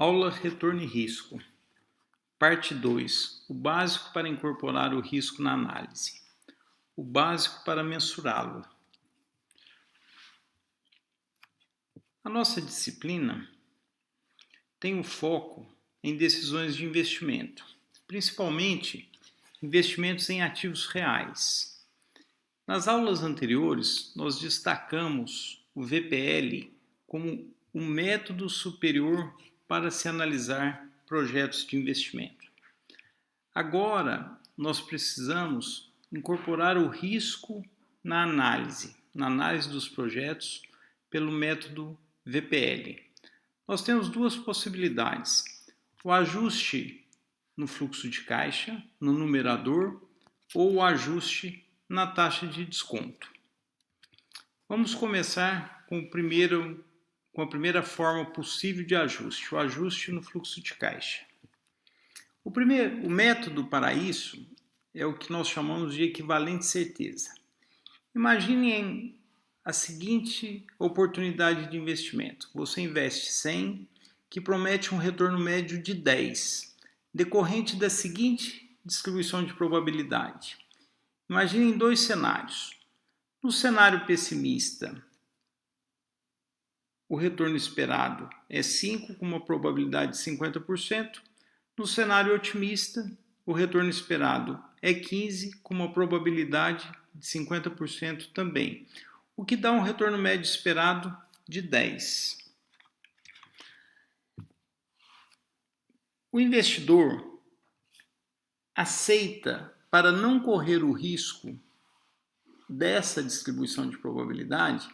Aula Retorno e Risco. Parte 2. O básico para incorporar o risco na análise. O básico para mensurá-lo. A nossa disciplina tem o foco em decisões de investimento, principalmente investimentos em ativos reais. Nas aulas anteriores, nós destacamos o VPL como um método superior para se analisar projetos de investimento. Agora, nós precisamos incorporar o risco na análise dos projetos pelo método VPL. Nós temos duas possibilidades: o ajuste no fluxo de caixa, no numerador, ou o ajuste na taxa de desconto. Vamos começar com a primeira forma possível de ajuste, o ajuste no fluxo de caixa. O método para isso é o que nós chamamos de equivalente certeza. Imaginem a seguinte oportunidade de investimento. Você investe 100, que promete um retorno médio de 10, decorrente da seguinte distribuição de probabilidade. Imaginem dois cenários. No cenário pessimista, o retorno esperado é 5, com uma probabilidade de 50%. No cenário otimista, o retorno esperado é 15, com uma probabilidade de 50% também, o que dá um retorno médio esperado de 10. O investidor aceita, para não correr o risco dessa distribuição de probabilidade,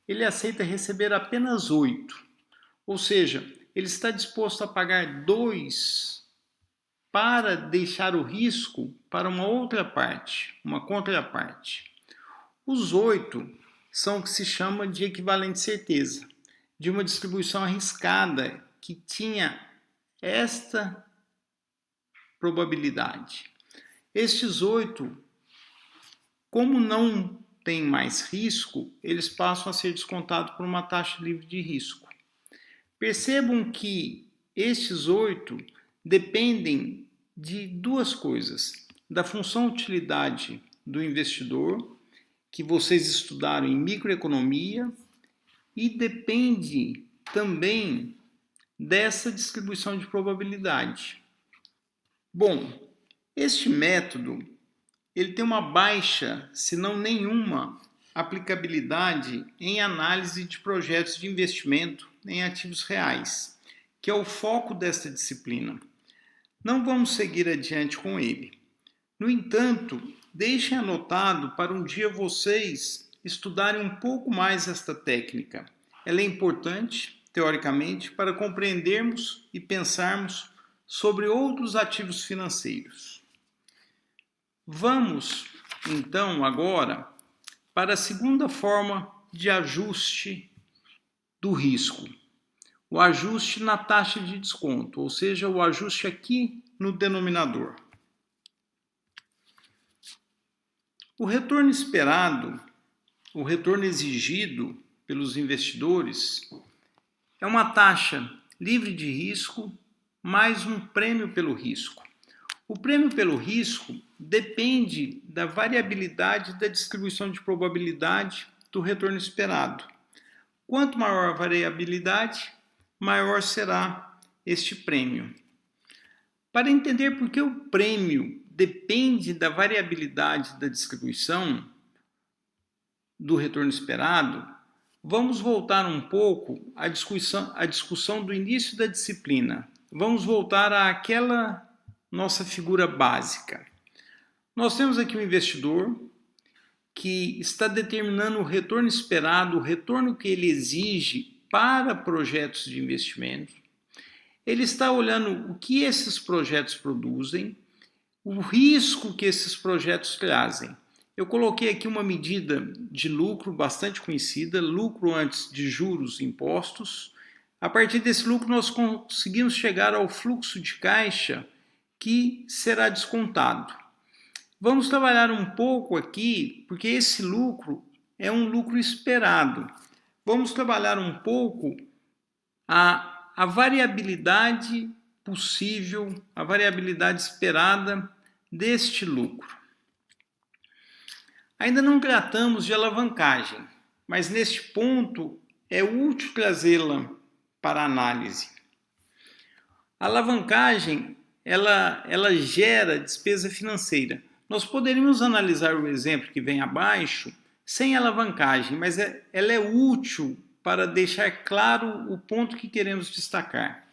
ele aceita receber apenas 8. Ou seja, ele está disposto a pagar 2 para deixar o risco para uma outra parte, uma contraparte. Os 8 são o que se chama de equivalente certeza, de uma distribuição arriscada que tinha esta probabilidade. Estes 8, como não tem mais risco, eles passam a ser descontados por uma taxa livre de risco. Percebam que estes 8 dependem de duas coisas: da função utilidade do investidor, que vocês estudaram em microeconomia, e depende também dessa distribuição de probabilidade. Bom, este método ele tem uma baixa, se não nenhuma, aplicabilidade em análise de projetos de investimento em ativos reais, que é o foco desta disciplina. Não vamos seguir adiante com ele. No entanto, deixem anotado para um dia vocês estudarem um pouco mais esta técnica. Ela é importante, teoricamente, para compreendermos e pensarmos sobre outros ativos financeiros. Vamos, então, agora para a segunda forma de ajuste do risco. O ajuste na taxa de desconto, ou seja, o ajuste aqui no denominador. O retorno esperado, o retorno exigido pelos investidores, é uma taxa livre de risco mais um prêmio pelo risco. O prêmio pelo risco depende da variabilidade da distribuição de probabilidade do retorno esperado. Quanto maior a variabilidade, maior será este prêmio. Para entender por que o prêmio depende da variabilidade da distribuição do retorno esperado, vamos voltar um pouco à discussão do início da disciplina. Vamos voltar àquela nossa figura básica. Nós temos aqui um investidor que está determinando o retorno esperado, o retorno que ele exige para projetos de investimento. Ele está olhando o que esses projetos produzem, o risco que esses projetos trazem. Eu coloquei aqui uma medida de lucro bastante conhecida, lucro antes de juros e impostos. A partir desse lucro nós conseguimos chegar ao fluxo de caixa que será descontado. Vamos trabalhar um pouco aqui, porque esse lucro é um lucro esperado. Vamos trabalhar um pouco a a variabilidade possível, a variabilidade esperada deste lucro. Ainda não tratamos de alavancagem, mas neste ponto é útil trazê-la para análise. A alavancagem, ela gera despesa financeira. Nós poderíamos analisar o exemplo que vem abaixo sem alavancagem, mas ela é útil para deixar claro o ponto que queremos destacar.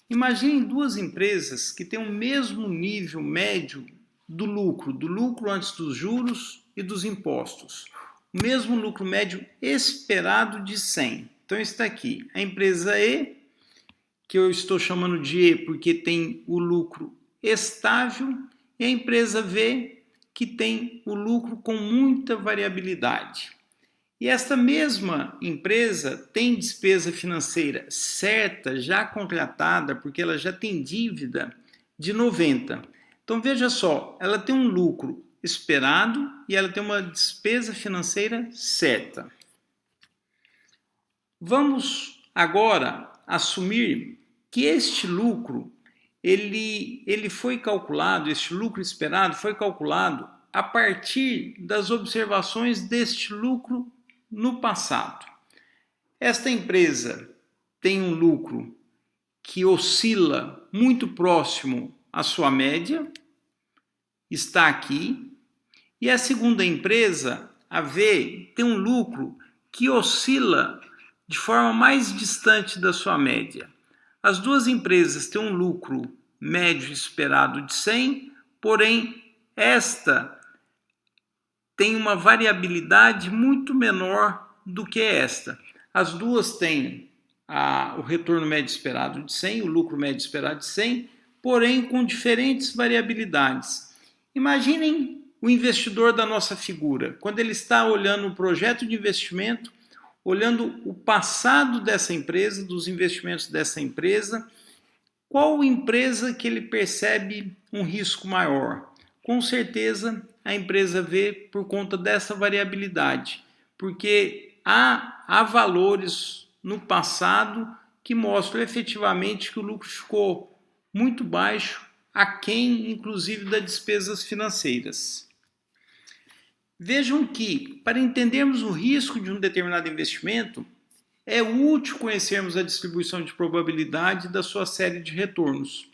Imaginem duas empresas que têm o mesmo nível médio do lucro antes dos juros e dos impostos. O mesmo lucro médio esperado de 100. Então está aqui, a empresa E, que eu estou chamando de E porque tem o lucro estável, e a empresa V, que tem o lucro com muita variabilidade. E esta mesma empresa tem despesa financeira certa, já contratada, porque ela já tem dívida de 90. Então veja só, ela tem um lucro esperado e ela tem uma despesa financeira certa. Vamos agora assumir que este lucro, ele foi calculado, este lucro esperado foi calculado a partir das observações deste lucro no passado. Esta empresa tem um lucro que oscila muito próximo à sua média, está aqui, e a segunda empresa, a V, tem um lucro que oscila de forma mais distante da sua média. As duas empresas têm um lucro médio esperado de 100, porém esta tem uma variabilidade muito menor do que esta. As duas têm o retorno médio esperado de 100, o lucro médio esperado de 100, porém com diferentes variabilidades. Imaginem o investidor da nossa figura, quando ele está olhando o projeto de investimento, olhando o passado dessa empresa, dos investimentos dessa empresa, qual empresa que ele percebe um risco maior? Com certeza a empresa vê por conta dessa variabilidade, porque há valores no passado que mostram efetivamente que o lucro ficou muito baixo, aquém inclusive das despesas financeiras. Vejam que, para entendermos o risco de um determinado investimento, é útil conhecermos a distribuição de probabilidade da sua série de retornos.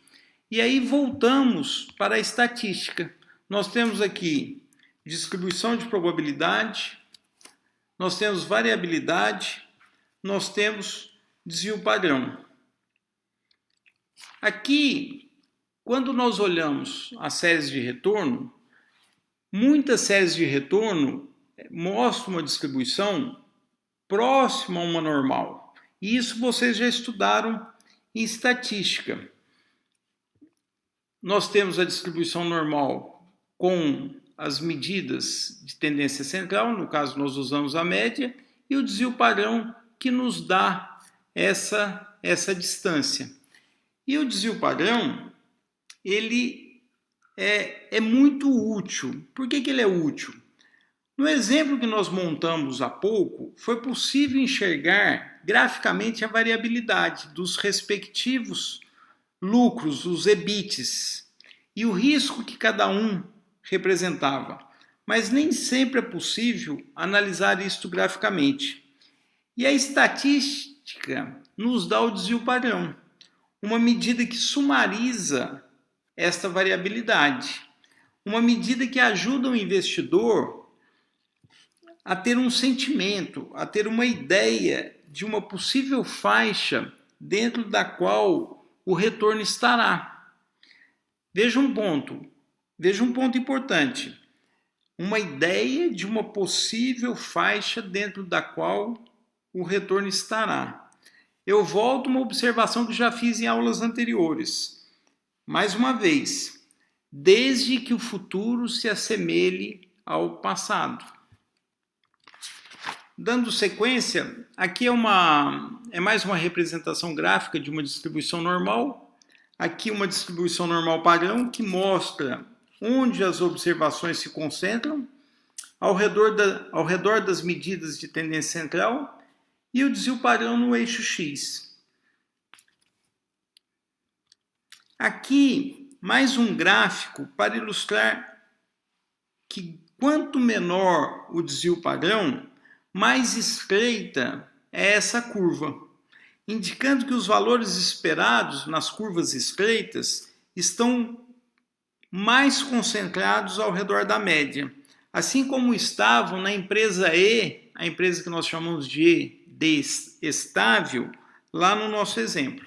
E aí voltamos para a estatística. Nós temos aqui distribuição de probabilidade, nós temos variabilidade, nós temos desvio padrão. Aqui, quando nós olhamos as séries de retorno, muitas séries de retorno mostram uma distribuição próxima a uma normal. E isso vocês já estudaram em estatística. Nós temos a distribuição normal com as medidas de tendência central, no caso nós usamos a média, e o desvio padrão que nos dá essa distância. E o desvio padrão, ele é muito útil. Por que ele é útil? No exemplo que nós montamos há pouco, foi possível enxergar graficamente a variabilidade dos respectivos lucros, os EBITs, e o risco que cada um representava. Mas nem sempre é possível analisar isto graficamente. E a estatística nos dá o desvio padrão, uma medida que sumariza esta variabilidade, uma medida que ajuda o investidor a ter um sentimento, a ter uma ideia de uma possível faixa dentro da qual o retorno estará. Veja um ponto importante. Uma ideia de uma possível faixa dentro da qual o retorno estará. Eu volto a uma observação que já fiz em aulas anteriores. Mais uma vez, desde que o futuro se assemelhe ao passado. Dando sequência, aqui é mais uma representação gráfica de uma distribuição normal. Aqui uma distribuição normal padrão que mostra onde as observações se concentram, ao redor das medidas de tendência central, e o desvio padrão no eixo X. Aqui, mais um gráfico para ilustrar que quanto menor o desvio padrão, mais estreita é essa curva, indicando que os valores esperados nas curvas estreitas estão mais concentrados ao redor da média, assim como estavam na empresa E, a empresa que nós chamamos de estável, lá no nosso exemplo.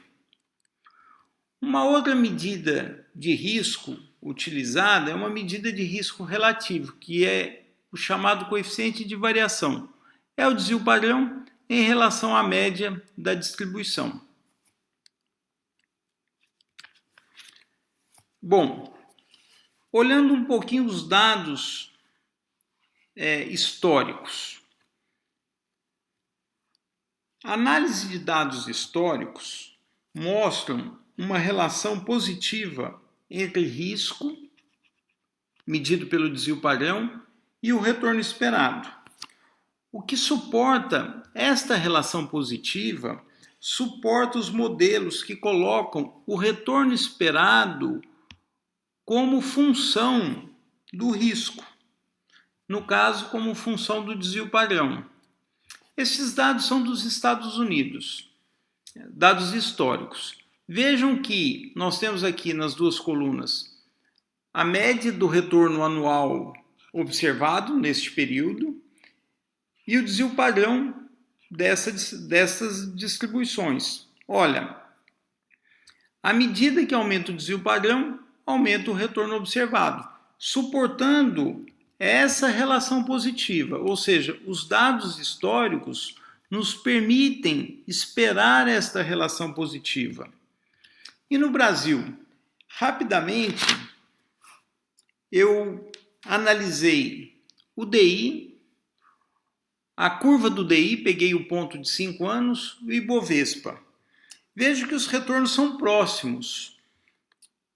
Uma outra medida de risco utilizada é uma medida de risco relativo, que é o chamado coeficiente de variação. É o desvio padrão em relação à média da distribuição. Bom, olhando um pouquinho os dados históricos. A análise de dados históricos mostram uma relação positiva entre risco, medido pelo desvio padrão, e o retorno esperado. O que suporta esta relação positiva suporta os modelos que colocam o retorno esperado como função do risco, no caso, como função do desvio padrão. Esses dados são dos Estados Unidos, dados históricos. Vejam que nós temos aqui nas duas colunas a média do retorno anual observado neste período e o desvio padrão dessas distribuições. Olha, à medida que aumenta o desvio padrão, aumenta o retorno observado, suportando essa relação positiva, ou seja, os dados históricos nos permitem esperar esta relação positiva. E no Brasil, rapidamente, eu analisei o DI, a curva do DI, peguei o ponto de 5 anos, o Ibovespa. Vejo que os retornos são próximos,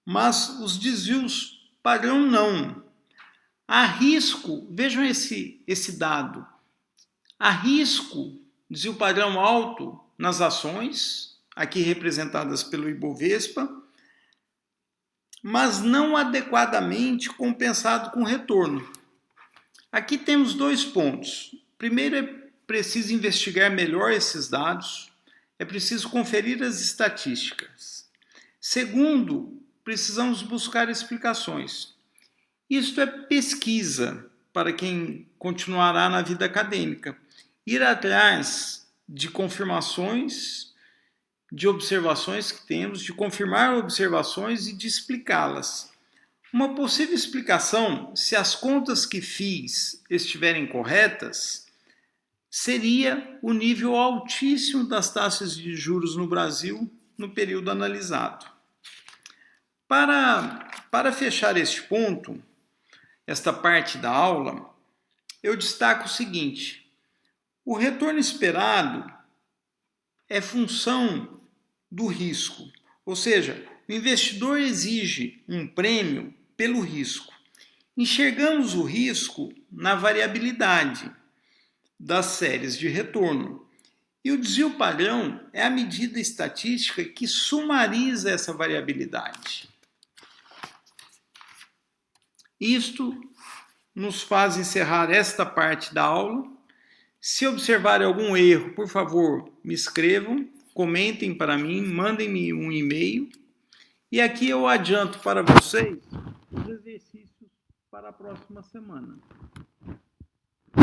mas os desvios padrão não. Há risco, vejam esse dado, há risco, desvio padrão alto nas ações, aqui representadas pelo Ibovespa, mas não adequadamente compensado com retorno. Aqui temos 2 pontos. Primeiro, é preciso investigar melhor esses dados, é preciso conferir as estatísticas. Segundo, precisamos buscar explicações. Isto é pesquisa para quem continuará na vida acadêmica. Ir atrás de confirmações, de observações que temos, de confirmar observações e de explicá-las. Uma possível explicação, se as contas que fiz estiverem corretas, seria o nível altíssimo das taxas de juros no Brasil no período analisado. Para fechar este ponto, esta parte da aula, eu destaco o seguinte: o retorno esperado é função do risco, ou seja, o investidor exige um prêmio pelo risco. Enxergamos o risco na variabilidade das séries de retorno. E o desvio padrão é a medida estatística que sumariza essa variabilidade. Isto nos faz encerrar esta parte da aula. Se observarem algum erro, por favor, me escrevam, comentem para mim, mandem-me um e-mail. E aqui eu adianto para vocês os exercícios para a próxima semana.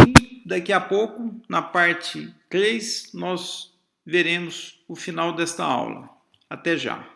E daqui a pouco, na parte 3, nós veremos o final desta aula. Até já!